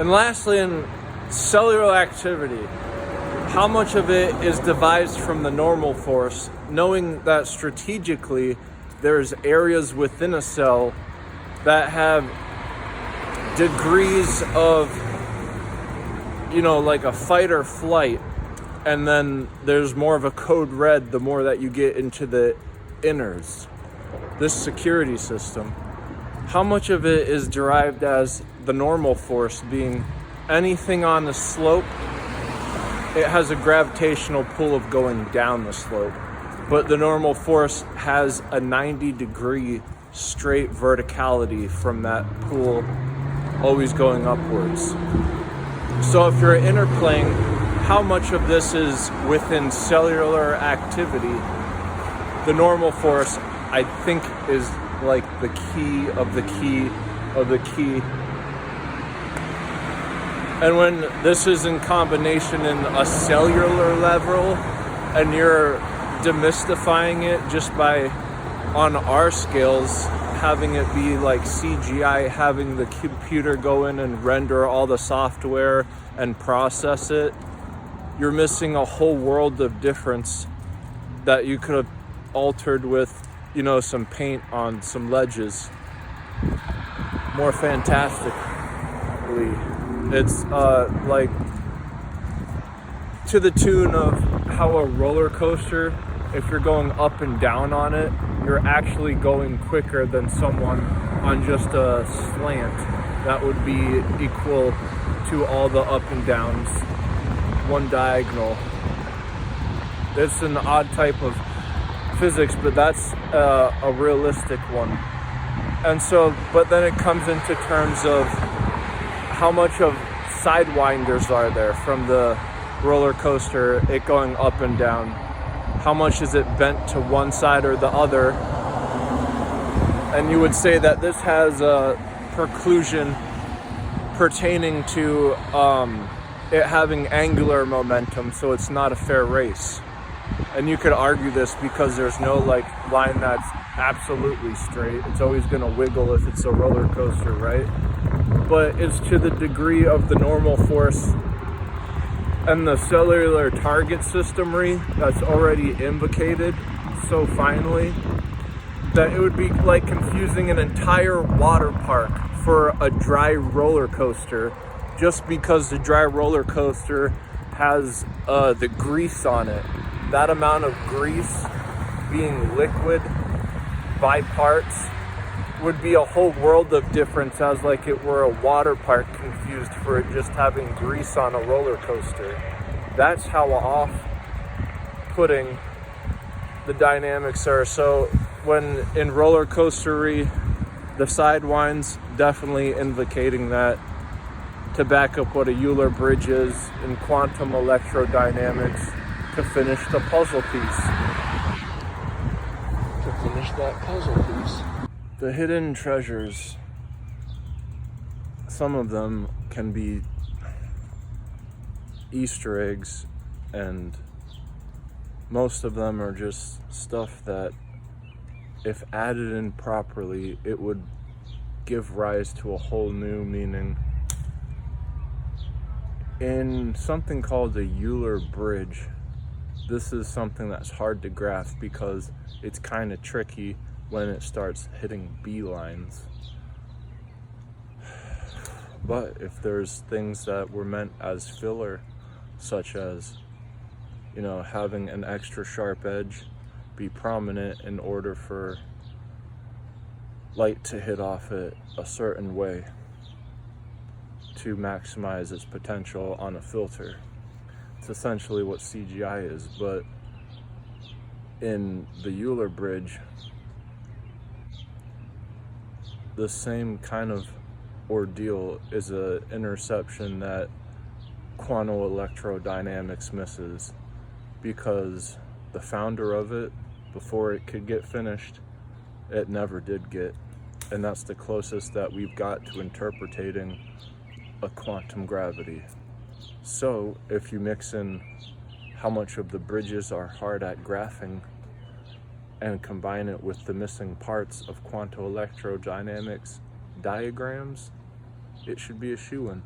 And lastly, in cellular activity, how much of it is devised from the normal force, knowing that strategically there's areas within a cell that have degrees of, like a fight or flight, and then there's more of a code red the more that you get into the inners, this security system. How much of it is derived as the normal force, being anything on the slope, it has a gravitational pull of going down the slope, but the normal force has a 90-degree straight verticality from that pull, always going upwards. So if you're interplaying, how much of this is within cellular activity? The normal force, I think, is like the key of the key of the key. And when this is in combination in a cellular level, and you're demystifying it just by, on our scales, having it be like CGI, having the computer go in and render all the software and process it, you're missing a whole world of difference that you could have altered with, some paint on some ledges. More fantastically, it's like to the tune of how a roller coaster, if you're going up and down on it, you're actually going quicker than someone on just a slant that would be equal to all the up and downs, one diagonal. It's an odd type of physics, but that's a realistic one. And so, but then it comes into terms of how much of sidewinders are there from the roller coaster, it going up and down. How much is it bent to one side or the other? And you would say that this has a preclusion pertaining to it having angular momentum, so it's not a fair race. And you could argue this because there's no line that's absolutely straight. It's always going to wiggle if it's a roller coaster, right? But it's to the degree of the normal force and the cellular target systemry that's already invocated so finely that it would be like confusing an entire water park for a dry roller coaster just because the dry roller coaster has the grease on it. That amount of grease being liquid by parts would be a whole world of difference, as like it were a water park confused for it just having grease on a roller coaster. That's how off-putting the dynamics are. So when in roller coastery, the sidewinds definitely invocating that to back up what a Euler bridge is in quantum electrodynamics to finish the puzzle piece. To finish that puzzle piece. The hidden treasures, some of them can be Easter eggs, and most of them are just stuff that, if added in properly, it would give rise to a whole new meaning. In something called the Euler bridge, this is something that's hard to grasp because it's kind of tricky when it starts hitting B lines. But if there's things that were meant as filler, such as, having an extra sharp edge be prominent in order for light to hit off it a certain way to maximize its potential on a filter. It's essentially what CGI is, but in the Euler bridge, the same kind of ordeal is an interception that quantum electrodynamics misses, because the founder of it, before it could get finished, it never did get. And that's the closest that we've got to interpreting a quantum gravity. So if you mix in how much of the bridges are hard at graphing and combine it with the missing parts of quantum electrodynamics diagrams, it should be a shoo-in.